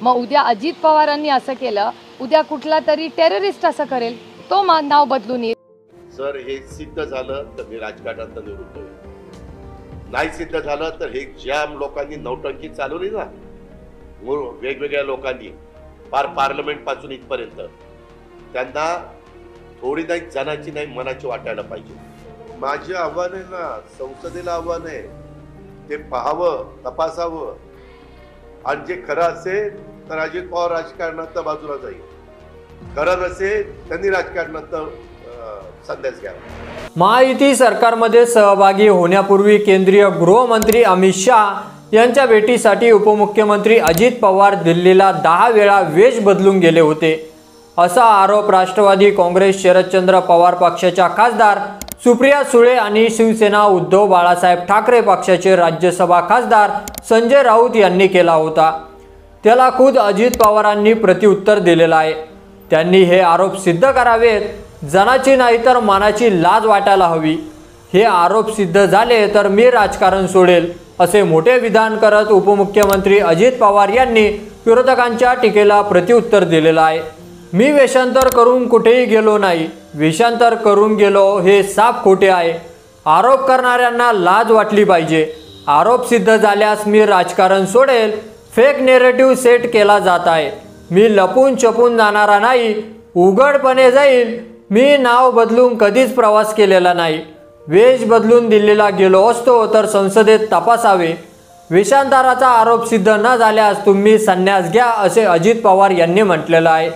मग उद्या अजित पवारांनी असं केलं, उद्या कुठला तरी टेररिस्ट असं करेल, तो नाव बदलून येईल. जर हे सिद्ध झालं तर मी राजकारणात निवृत्त होईल. नाही सिद्ध झालं तर हे ज्या लोकांनी नौटंकी चालवली ना वेगवेगळ्या लोकांनी फार पार्लमेंट पासून इथपर्यंत, त्यांना थोडी नाही जनाची नाही मनाची वाटायला पाहिजे. माझे आव्हान आहे ना, संसदेला आव्हान आहे, ते पाहावं, तपासावं, आणि जे खरं असेल तर अजित पवार राजकारणात बाजूला जाईल, खरं नसेल त्यांनी राजकारणात संदेश घ्यावा. महायुती सरकारमध्ये सहभागी होण्यापूर्वी केंद्रीय गृहमंत्री अमित शाह यांच्या भेटीसाठी उपमुख्यमंत्री अजित पवार दिल्लीला 10 वेळा वेश बदलून गेले होते, असा आरोप राष्ट्रवादी काँग्रेस शरदचंद्र पवार पक्षाच्या खासदार सुप्रिया सुळे आणि शिवसेना उद्धव बाळासाहेब ठाकरे पक्षाचे राज्यसभा खासदार संजय राऊत यांनी केला होता. त्याला खुद अजित पवारांनी प्रत्युत्तर दिलेलं आहे. त्यांनी हे आरोप सिद्ध करावेत, जनाची नाही तर मानाची लाज वाटायला हवी. हे आरोप सिद्ध झाले तर मी राजकारण सोडेल, असे मोठे विधान करत उपमुख्यमंत्री अजित पवार यांनी विरोधकांच्या टीकेला प्रत्युत्तर दिलेलं आहे. मी वेषांतर करून कुठेही गेलो नाही, वेषांतर करून गेलो हे साफ खोटे आहे. आरोप करणाऱ्यांना लाज वाटली पाहिजे. आरोप सिद्ध झाल्यास मी राजकारण सोडेल. फेक नेरेटिव्ह सेट केला जात आहे. मी लपून छपून जाणारा नाही, उघडपणे जाईल. मी नाव बदलून कधीच प्रवास केलेला नाही. वेश बदलून दिल्लीला गेलो असतो तर संसदेत तपासावे. वेषांतराचा आरोप सिद्ध न झाल्यास तुम्ही संन्यास घ्या, असे अजित पवार यांनी म्हटलेलं आहे.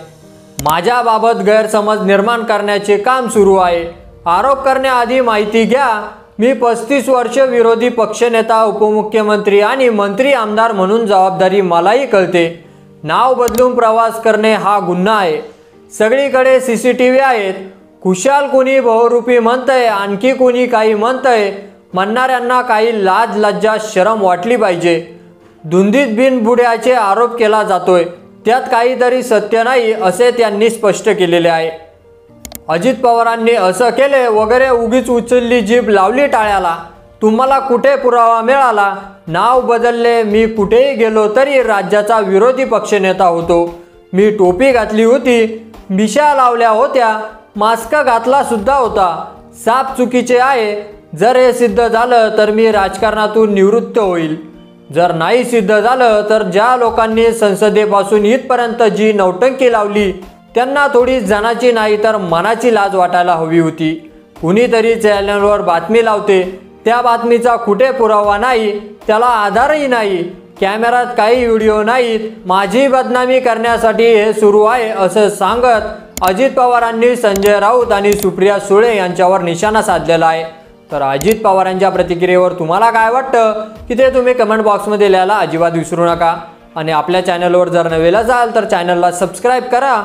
माझ्याबाबत गैरसमज निर्माण करण्याचे काम सुरू आहे. आरोप करण्याआधी माहिती घ्या. मी 35 वर्ष विरोधी पक्षनेता, उपमुख्यमंत्री आणि मंत्री आमदार म्हणून जबाबदारी मलाही कळते. नाव बदलून प्रवास करणे हा गुन्हा आहे. सगळीकडे CCTV आहेत. खुशाल कुणी बहुरूपी म्हणतंय, आणखी कुणी काही म्हणतंय. म्हणणाऱ्यांना काही लाज लज्जा शरम वाटली पाहिजे. धुंदीत बिनबुड्याचे आरोप केला जातोय, त्यात काहीतरी सत्य नाही, असे त्यांनी स्पष्ट केलेले आहे. अजित पवारांनी असं केले वगैरे उगीच उचलली जीभ लावली टाळ्याला. तुम्हाला कुठे पुरावा मिळाला? नाव बदलले. मी कुठेही गेलो तरी राज्याचा विरोधी पक्षनेता होतो. मी टोपी घातली होती, मिशा लावल्या होत्या, मास्क घातला सुद्धा होता. साफ चुकीचे आहे. जर हे सिद्ध झालं तर मी राजकारणातून निवृत्त होईल. जर नाही सिद्ध झालं तर ज्या लोकांनी संसदेपासून इथपर्यंत जी नौटंकी लावली त्यांना थोडी जनाची नाही तर मनाची लाज वाटायला हवी होती. कुणीतरी चॅनलवर बातमी लावते, त्या बातमीचा कुठे पुरावा नाही, त्याला आधारही नाही, कॅमेऱ्यात काही व्हिडिओ नाहीत. माझी बदनामी करण्यासाठी हे सुरू आहे, असं सांगत अजित पवारांनी संजय राऊत आणि सुप्रिया सुळे यांच्यावर निशाणा साधलेला आहे. तर अजित पवारांच्या प्रतिक्रियेवर तुम्हाला काय वाटतं की ते तुम्ही कमेंट बॉक्समध्ये लिहायला अजिबात विसरू नका. आणि आपल्या चॅनलवर जर नवीन असाल तर चॅनलला सबस्क्राईब करा.